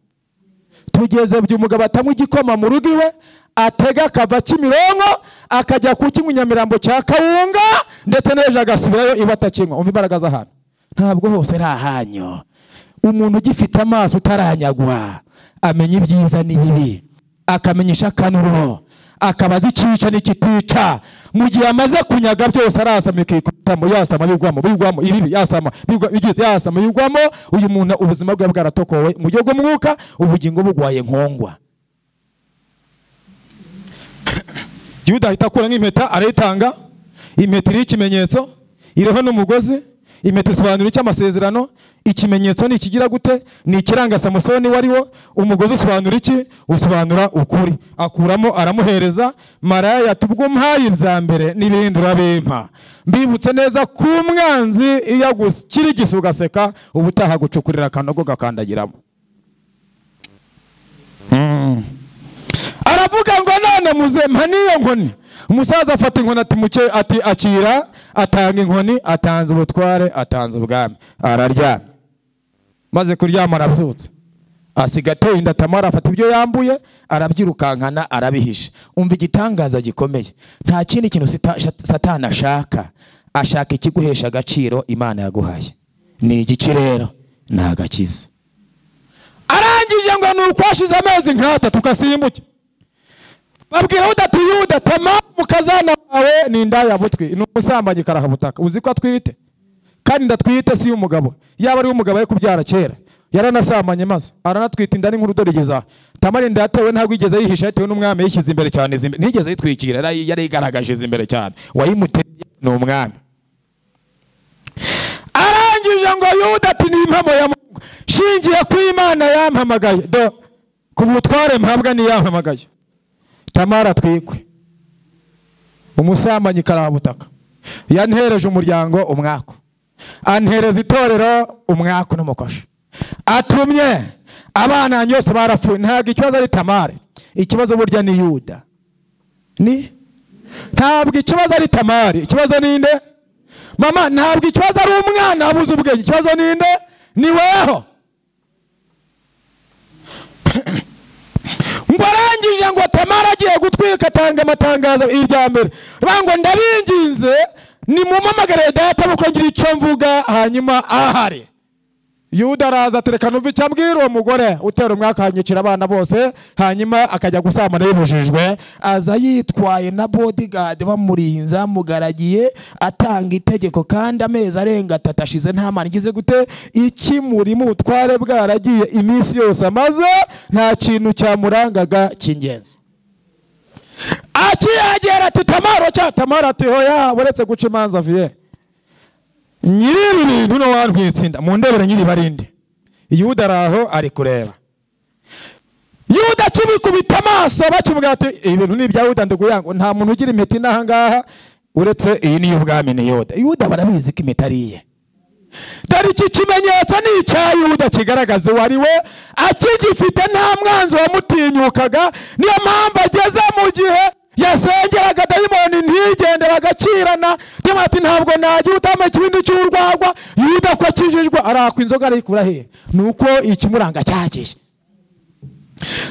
Tugeze by'umugabo atamwe igikoma mu rugo iwe, atega akava Kimironko akajya ku Nyamirambo cya Kawunga, ndetse n'ejo agasubirayo iwe atakinywa. Umva imbaraga z'ahantu, ntabwo hose ari ahanyu. Umuntu ugifite amaso utaranyagwa amenya ibyiza n'ibibi, akamenyesha akanuro, akabaza icyica n'ikitica. Mu gihe amaze kunyaga byose arasama ikikutamo, yasama bigwamo ibibi, yasama bigize, yasama bigwamo. Uyu muntu ubuzima bwe bwaratokowe mu gihe bw'umwuka, ubugingo bugwaye nkongwa. Yuda ahita akura nk'impeta arayitanga. Impeta iri ikimenyetso, iriho n'umugozi. Impeta isobanura icy'amasezerano. Ikimenyetso ni ikigira gute? Ni ikiranga Samusoni wariwo. Umugozi usobanura iki? Usobanura ukuri. Akuramo aramuhereza. Maraya tubwo mpaye ibya mbere n'ibindi urabimpa. Mbibutse neza ku mwanzi iyo gukiri gisugaseka ubutaha gucukurira kanogo gakandagiramo. Aravuga ngo none muzempa niyo nkoni. Umusaza afata inkoni ati akira, atanga inkoni, atanze ubutware, atanze ubwami, araryama. Maze kuryama arabyutse, asigateye inda Tamara, afata ibyo yambuye arabyirukankana arabihisha. Umva igitangaza gikomeye, nta kindi kintu Satani ashaka ikiguhesha agaciro Imana yaguhaye. Ni igiki rero? Ni agakiza. Arangije ngo nuko ashize amezi nk'atatu tukasimbuke, babwira udati Yuda, Tamara mukazana wawe ni indaya butwi, ni umusambanyi karahabutaka. Uzi ko atwite? Kandi ndatwite si umugabo, yaba ari umugabo ye kubyara kera yaranasambanye, maze aranatwita inda n'inkurudorigeza. Tamara inda yatewe ntabwo igeze yihisha, yatewe n'umwami yishyize imbere cyane, ntigeze yitwikira, yari igaragaje imbere cyane. Wayimuteye ni umwami. Arangije ngo Yuda ati ni impamo ya Mungu, shingiye ku Imana yampamagaye, do ku butware mpabwa ni yampamagaye. Tamara atwikwe, umusambanyi karabutaka, yantereje umuryango umwako, antereza itorero umwako n'umukosha, atumye abana nyose barapfuye. Ntabwo ikibazo ari Tamara, ikibazo burya ni Yuda. Ntabwo ikibazo ari Tamara, ikibazo ni nde? Mama, ntabwo ikibazo ari umwana abuze ubwenge, ikibazo ni nde? Ni weho. Ngo arangije ngo Tamara agiye gutwika, atanga amatangazo irya mbere, ngo ndabinginze nimumamagare data buko ngira icyo mvuga hanyuma ahari. Yuda araza atereka numva icyo ambwira uwo mugore utera umwaka hanyicira abana bose, hanyuma akajya gusambana yibujijwe. Aza yitwaye na bodyguard bamurinza, mugaragiye, atanga itegeko, kandi amezi arenga 3 ashize nta mana igize gute iki muri mu butware bwaragiye iminsi yose amaze, nta kintu cyamurangaga cy'ingenzi. Akiyagera ati Tamara ati hoya buretse guca imanza vie nyiri ibintu no warwitsinda mu ndebere nyiri barinde. Yuda araho ari kureba. Yuda akibikubita amaso bakimubwira ati ibintu ni ibya Yuda ndaguyango nta muntu ugira impeta inaha ngaha uretse iyi ni y'ubwami ni Yuda. Yuda barabizi ko impeta ari iye. Dore iki kimenyetso ni icya Yuda kigaragaza uwo ari we, akigifite nta mwanzi wamutinyukaga. Niyo mpamvu ageze mu gihe yasengeraga dayimoni ntigende bagakirana. Ati ntabwo najya utama ikibindi cy'urwagwa. Yuda ko akijijwe arakwa inzoga arayikura he? Nuko ikimuranga cyagiye.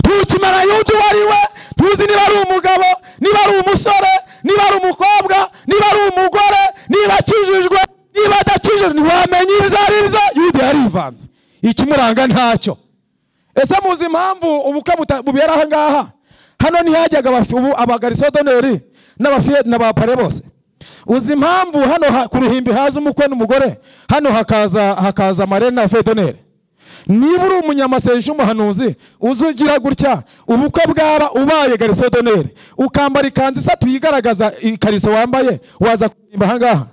Tukimara Yuda uwo ari we, tuzi niba ari umugabo, niba ari umusore, niba ari umukobwa, niba ari umugore, niba akijijwe, niba adakijijwe, ntiwamenya ibyo ari byo. Yuda yarivanze, ikimuranga ntacyo. Ese muzi impamvu ubukwe bubera aha ngaha? Hano ntihajyaga abagarisodoneri n'abapare bose. Uzi impamvu hano ku ruhimbi haza umukwe n'umugore, hano hakaza marena fedoneri? Niba uri umunyamasengesho umuhanuzi uzugira gutya, ubukwe bwaba ubaye garisodoneri, ukambara ikanzu isa tuyigaragaza ikariso wambaye, waza kurimba aha ngaha.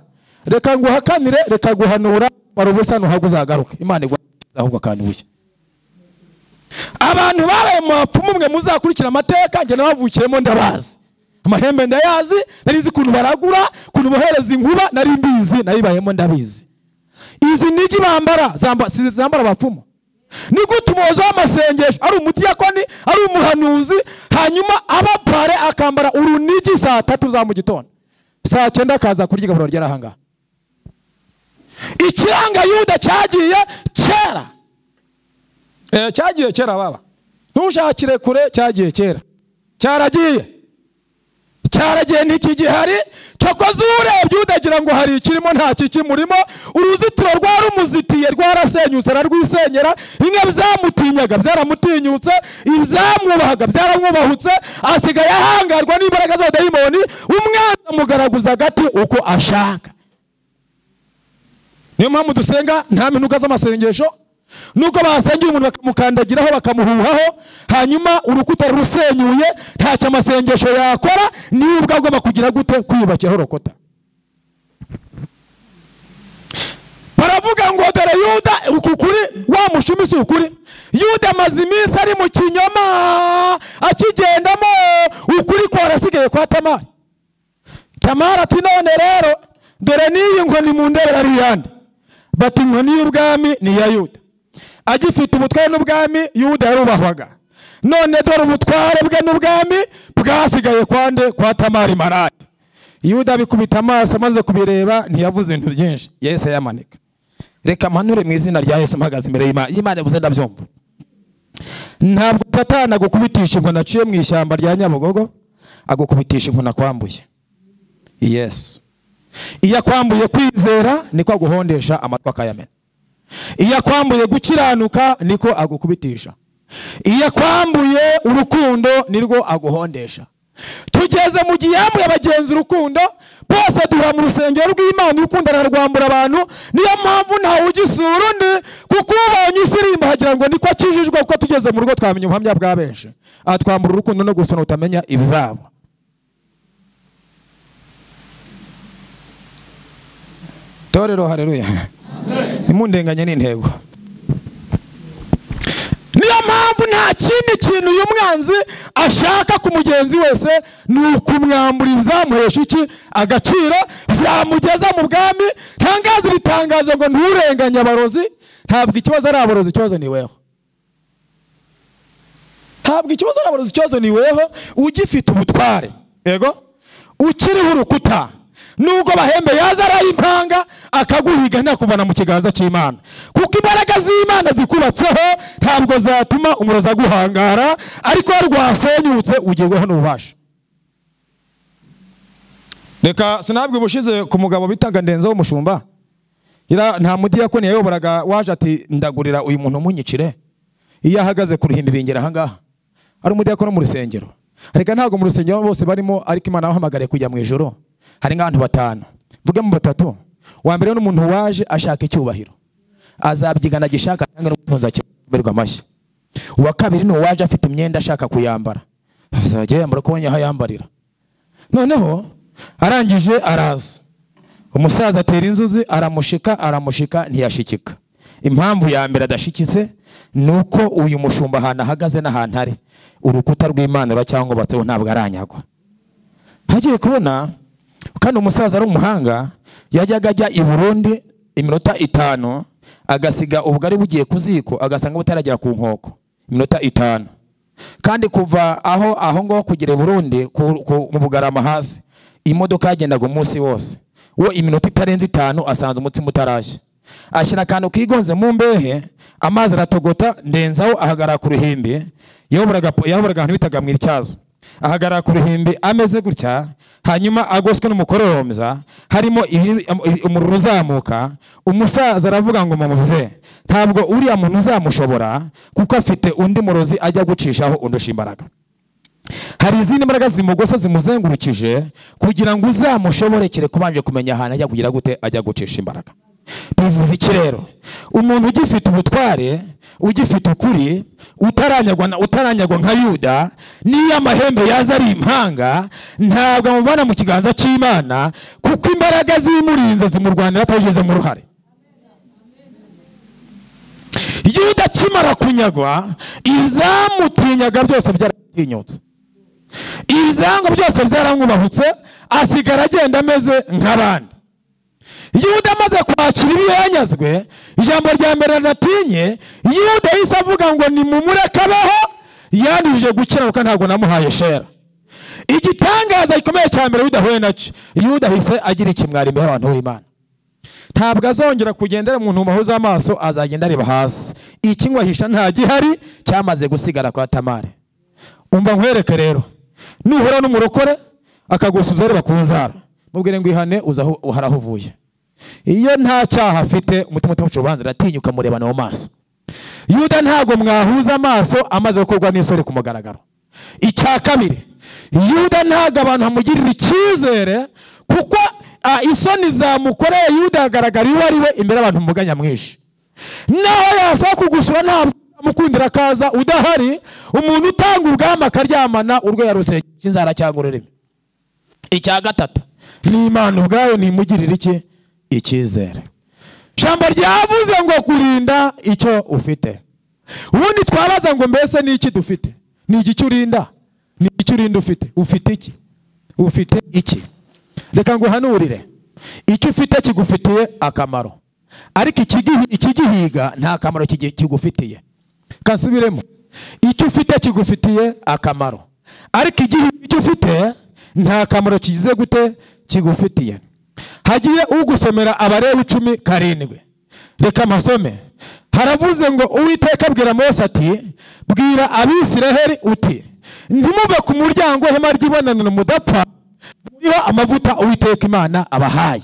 Reka nguhakanire, reka guhanura, barubusa ntuhabwo uzagaruka. Imana igwa ahubwo kandi bushya. Abantu babaye mu bapfumu mwe muzakurikira amateka, njye nabavukiyemo ndabazi. Amahembe ndayazi, narizi kuntu baragura, kuntu bohereza inkuba, nari mbizi, nayibayemo ndabizi. Izi nigi bambara zambara abapfumu. Ni gute umuyobozi w'amasengesho ari umudiyakoni, ari umuhanuzi, hanyuma abapare akambara urunigi saa 3 za mu gitondo, saa 9 akaza kurya igaburo ry'arahanga? Ikiranga Yuda cyagiye kera. Cyagiye kera baba, ntushakire kure, cyagiye kera, cyaragiye ntikigihari. Cyokoze urebye udagira ngo hari ikirimo, nta kikimurimo. Uruzitiro rwarumuzitiye rwarasenyutse ararwisenyera. Bimwe byamutinyaga byaramutinyutse, ibyamwubahaga byaramwubahutse, asigaye ahangarwa n'imbaraga z'abadayimoni. Umwana mugaraguza agati uko ashaka. Niyo mpamvu dusenga nta minuka z'amasengesho. Nuko basengera umuntu bakamukandagiraho bakamuhuhaho, hanyuma urukuta rusenyuye, ntacyo amasengesho yakora. Niwe ubwo agomba kugira gute? Kwiyubakiraho rokota. Baravuga ngo dore Yuda ukukuri wa mushumi si ukuri. Yuda amaze iminsi ari mu kinyoma, akigendamo ukuri kwarasigaye kwa Tamari. Tamari ati none rero dore niyi nkoni mu ndebe ari yandi. Bati inkoni y'ubwami ni ya Yuda. Agifite ubutware n'ubwami Yuda yarubahwaga. None dore ubutware bwe n'ubwami bwasigaye kwande? Kwa Tamari maraya. Yuda bikubita amaso, amaze kubireba ntiyavuze ibintu byinshi, Yesu yamanika. Reka manure mu izina rya Yesu mpagaze imbere y'Imana yavuze ndabyumva. Ntabwo Satani agukubitisha inkoni aciye mu ishyamba rya Nyabugogo, agukubitisha inkoni akwambuye. Yes. Iyo akwambuye kwizera niko aguhondesha amatwi akayamena. Iyo akwambuye gukiranuka niko agukubitisha. Iyo akwambuye urukundo nirwo aguhondesha. Tugeze mu gihe yamwe abagenzi urukundo bose duhura mu rusengero rw'Imana, urukundo ararwambura abantu. Niyo mpamvu ntawe ugisura undi, kuko ubonye usirimba hagira ngo niko akijijwe. Kuko tugeze mu rugo twamenye ubuhamya bwa benshi, atwambura urukundo no gusona utamenya ibizabo. Torero haleluya. Imundenganye n'intego. Niyo mpamvu nta kindi kintu uyu mwanzi ashaka ku mugenzi wese ni ukumwambura ibyamuhesha iki agaciro, byamugeza mu bwami. Ntangaza ibitangazo ngo nturenganye abarozi. Ntabwo ikibazo ari abarozi, ikibazo ni weho. Ntabwo ikibazo ari abarozi, ikibazo ni weho. Ugifite ubutware, yego, ukiriho urukuta, nubwo bahembe yaza arayimpanga akaguhiga ntakubana mu kiganza cy'Imana. Kuko imbaraga z'Imana zikubatseho ntabwo zatuma umurozi aguhangara, ariko rwasenyutse ugerwaho n'ububasha. Reka sinabwe ubushize ku mugabo bitaga Ndenze w'umushumba. Nta mudiyakoni yayoboraga waje ati ndagurira uyu muntu munyicire. Iyo ahagaze ku ruhimbi bingera aha ngaha, ari umudiyakoni mu rusengero. Ariko ntabwo mu rusengero bose barimo, ariko Imana yahamagariye kujya mu ijoro. Hari nk'abantu 5, mvuge mu 3. Wa mbere n'umuntu waje ashaka icyubahiro, azabyigana gishaka cyangwa n'ukunza cyberwa amashyi. Uwa kabiri ni waje afite imyenda ashaka kuyambara, azajya yambara ko nyaha yambarira. Noneho arangije araza, umusaza atera inzuzi, aramushika ntiyashikika. impamvu ya mbere adashikitse nuko uyu mushumba ahantu ahagaze n'ahantu ari urukuta rw'Imana ruracyangwa batseho ntabwo aranyagwa. Hagiye kubona kandi umusaza ari umuhanga yajyaga ajya i Burundi iminota 5 agasiga ubugari bugiye kuziko agasanga butaragera ku nkoko iminota 5 kandi kuva aho ngo kugire Burundi mu Bugarama hasi imodoka yagendaga umunsi wose wo iminota itarenze 5 asanze umutsima utarashye ashyira kantu kigonze mu mbehe amazi aratogota ndenzaho ahagara ku ruhimbi yaburaga ahantu bitaga mu Ityazo ahagara ku ruhimbi ameze gutya hanyuma agoswe n'umukororomza harimo umururu uzamuka umusaza aravuga ngo mumuvuze ntabwo uriya muntu uzamushobora kuko afite undi murozi ajya gucishaho undusha imbaraga. Hari izindi mbaraga zimugose zimuzengurukije kugira ngo uzamushoborekere kubanje kumenya ahantu ajya kugira gute ajya gucisha imbaraga. Bivuze iki rero? Umuntu ugifite ubutware ugifite ukuri utaranyagwa nka Yuda niyo amahembe yaza ari impanga ntabwo amubona mu kiganza cy'Imana kuko imbaraga zimurinze zimurwanira atabigeze mu ruhare. Yuda kimara kunyagwa izamutinyaga byose byaratinyutse ibizango byose byaramwubahutse asigara agenda ameze nk'abandi. Yuda amaze kwakira ibyo yanyazwe ijambo rya mbere natinye Yuda yise avuga ngo ni mumurekabeho yanduje gukiranuka ntabwo namuhaye shera. Igitangaza gikomeye cya mbere Yuda huye nacyo Yuda hise agira ikimwari imbere y'abantu b'Imana ntabwo azongera kugendera umuntu mahuza amaso azagenda areba hasi ikinywahisha nta gihari cyamaze gusigara kwa Tamari. Umva nkwereke rero nuhura n'umurokore akagusuza reba kunzara mubwire ngo ihane uzaho uharahuvuye iyo nta cyaha afite umutima utamucubanza ratinyuka murebana mu maso. Yuda ntago mwahuza amaso amaze gukorwa n'isori ku mugaragaro. Icya kabiri Yuda ntago abantu hamugirira icyizere kuko isoni zamukoreye Yuda agaragara iwe ari we imbere abantu muganya mwinshi naho yasaba kugusura ntabwo mukundira kaza udahari umuntu utanga ubwama akaryamana urwo yaruse inzara cyangwa ururimi. Icya gatatu ni Imana ubwayo nimugirira iki icyizere. Jambo ryavuze ngo kurinda icyo ufite. Ubundi twabaza ngo mbese ni iki dufite? Ni iki urinda? Ni iki urinda ufite? Ufite iki? Ufite iki? Reka ngo hanurire. Icyo ufite kigufitiye akamaro. Ariko ikigihiga nta kamaro kigufitiye. Kasubiremo. Icyo ufite kigufitiye akamaro. Ariko icyo ufite nta kamaro kigize gute kigufitiye. Hagiye ugusomera Abalewi 10:7. Reka masome. Haravuze ngo Uwiteka abwira Mose ati bwira Abisiraheli uti ntimuve ku muryango hema ry'ibonaniro mudapfa muriho amavuta Uwiteka Imana abahaye.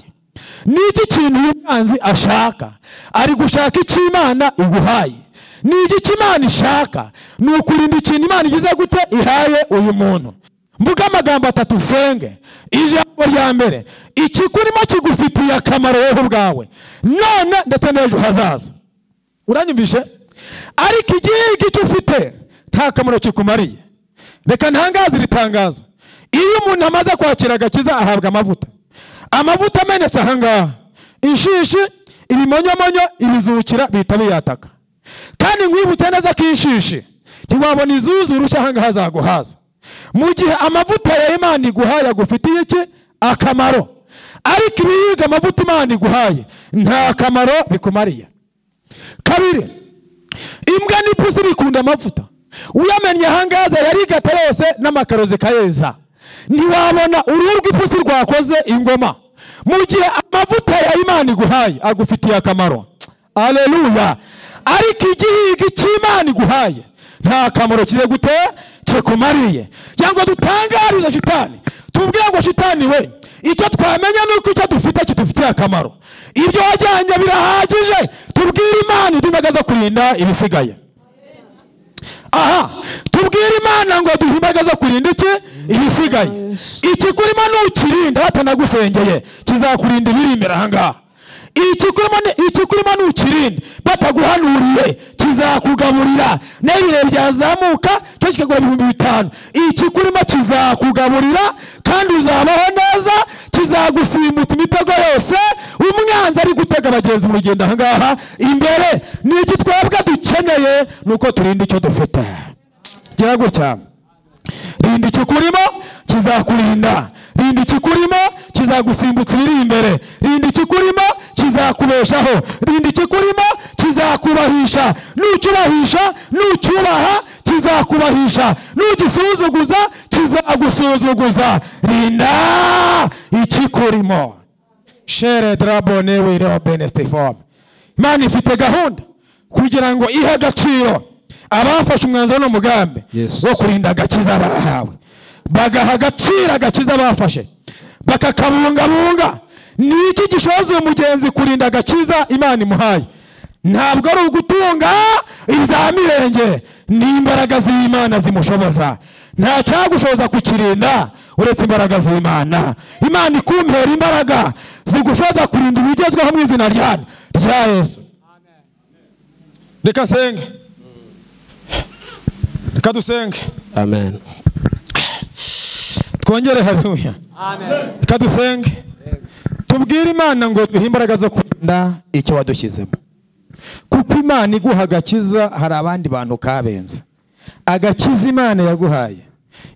Niki kintu y'umwanzi ashaka? Ari gushaka iki Imana iguhaye. Niki Imana ishaka? Nukurinda ikintu Imana igize gute ihaye uyu muntu. Mvuga amagambo 3 senge. Ijambo rya mbere ikikurimo kigufitiye akamaro weho ubwawe none ndetse n'ejo hazaza. Uranyumvishe? Ariko igihe icyo ufite nta kamaro kikumariye. Reka ntangaza ritangaza. Iyo umuntu amaze kwakira agakiza ahabwa amavuta. Amavuta amenetse ahangaha inshishi ibimonyomonyo ibizukira bihita biyataka. Kandi nkwibutse neza ko inshishi ntiwabona izuzu urusha ahangaha zaguhaza. Mu gihe amavuta ya Imana iguhaye agufitiye iki akamaro. Ariko ibiyiga amavuta Imana iguhaye nta kamaro bikumariye. Kabiri imbwa n'ipusi bikunda amavuta. Uyamenye ahangaza yarigata yose n'amakarozi kayeza. Ntiwabona uruhu rw'ipusi rwakoze ingoma. Mu gihe amavuta ya Imana iguhaye agufitiye akamaro. Haleluya. Ariko igihiga cy'Imana iguhaye nta kamaro kize gute kikumariye. Cyangwa dutangariza shitani tubwire ngo shitani we icyo twamenya nuko icyo dufite kidufitiye akamaro. Ibyo wajyanye birahagije tubwire Imana idumagaza kurinda ibisigaye. Aha tubwire Imana ngo duhimagaza kurinda iki ibisigaye. Iki kurimo nukirinda batanagusengeye kizakurinda ibiri imbere ahangaha. ikikurimo nukirinde bataguhanuriye kizakugaburira, n'ibire byazamuka cyo kikagura 5,000. Ikikurimo kizakugaburira kandi uzabaho neza, kizagusimbutsa imitego yose umwanzi ari gutega abagenzi mu rugendo ahangaha imbere. Ni iki twebwe dukeneye, nuko turinda icyo dufite. Gira gutya, rinda ikikurimo kizakurinda, rinda ikikurimo kizagusimbutsa ibiri imbere, rinda ikikurimo kizakubeshaho, rinda ikikurimo kizakubahisha, nucyubahisha nucyubaha kizakubahisha, nugisuzuguza kizagusuzuguza. Rinda ikikurimo. Shere drabone wiro benestiform. Imana ifite gahunda kugira ngo ihe agaciro abafashe umwanzuro n'umugambi wo kurinda agakiza bahawe, bagaha agaciro agakiza bafashe, bakakabungabunga. Ni iki gishoza umugenzi kurinda agakiza Imana imuhaye? Ntabwo ari ugutunga ibya mirenge, ni imbaraga z'Imana zimushoboza. Nta cyagushoza kukirinda uretse imbaraga z'Imana. Imana ikumpera imbaraga zigushoza kurinda ibigezweho mu izina rya Yesu. Reka senge, reka dusenge. Amen. Twongere haleluya. Amen. Reka dusenge. Tubwire Imana ngo duhe imbaraga zo kurinda icyo wadushyizemo, kuko Imana iguha agakiza hari abandi bantu kabenza. Agakiza Imana yaguhaye,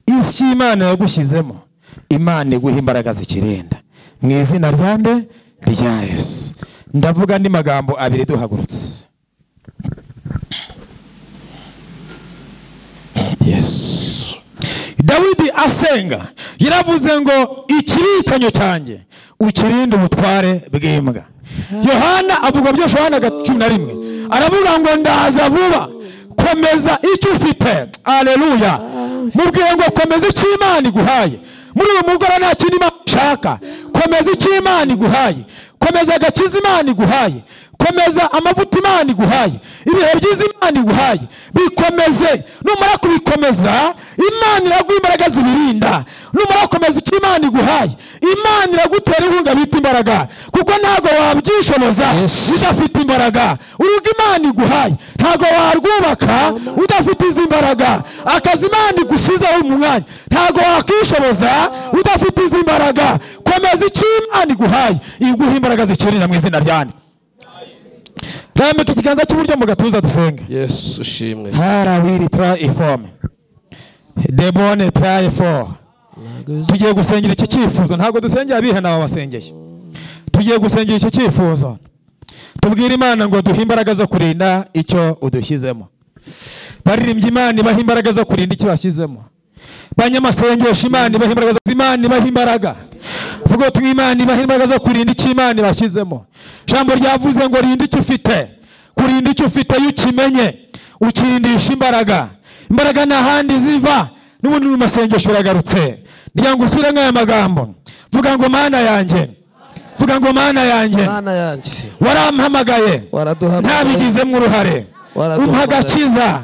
isi Imana yagushyizemo, Imana iguha imbaraga zikirinda mu izina rya Yesu. Ndavuga ni magambo abiri duhagurutse. Yes. Dawidi asenga yaravuze ngo ikibitsanyo cyanjye ukirinde ubutware bw'imbwa. Yohana avuga byo Yohana 11 aravuga ngo ndaza vuba, komeza icyo ufite. Haleluya. Mubwire ngo komeza icyo Imana iguhaye muri uyu mugoroba, nta kindi Imana ishaka. Komeza icyo Imana iguhaye, komeza agakiza Imana iguhaye, komeza amavuta Imana iguhaye, ibihe byiza Imana iguhaye bikomeze. Numara kubikomeza Imana iraguha imbaraga zibirinda. Numara komeza icyo Imana iguhaye, Imana iragutera inkunga bita imbaraga, kuko ntago wabyishoboza udafite imbaraga. Urugo Imana iguhaye ntago warwubaka udafite izi imbaraga. Akazi Imana igushizeho umwanya ntago wakishoboza udafite izi imbaraga. Komeza icyo Imana iguhaye, iguha imbaraga zikirira mu izina ryane. Rambika ikiganza cy'iburyo mu gatuza dusenge. Yes, ushimwe. Hara wiri tra ifome. Debone tra ifo. Tugiye gusengera iki cyifuzo, ntabwo dusengera abihe nawe wasengeye. Tugiye gusengera iki cyifuzo. Tubwire Imana ngo duhe imbaraga zo kurinda icyo udushyizemo. Baririmbye Imana ibaha imbaraga zo kurinda icyo bashyizemo. Banyamasengesho Imana ibaha imbaraga zo Imana ibaha imbaraga. Vuga tu Imana ibaha imbaraga zo kurinda icyo Imana bashyizemo. Jambo ryavuze ngo rinda icyo ufite. Kurinda icyo ufite yukimenye, ukirindisha imbaraga. Imbaraga n'ahandi ziva. N'ubundi mu masengesho uragarutse. Ndiya ngo usubire nk'aya magambo. Vuga ngo Mana yanjye, vuga ngo Mana yanjye, Mana yanjye, warampamagaye, ntabigizemo uruhare, umpa agakiza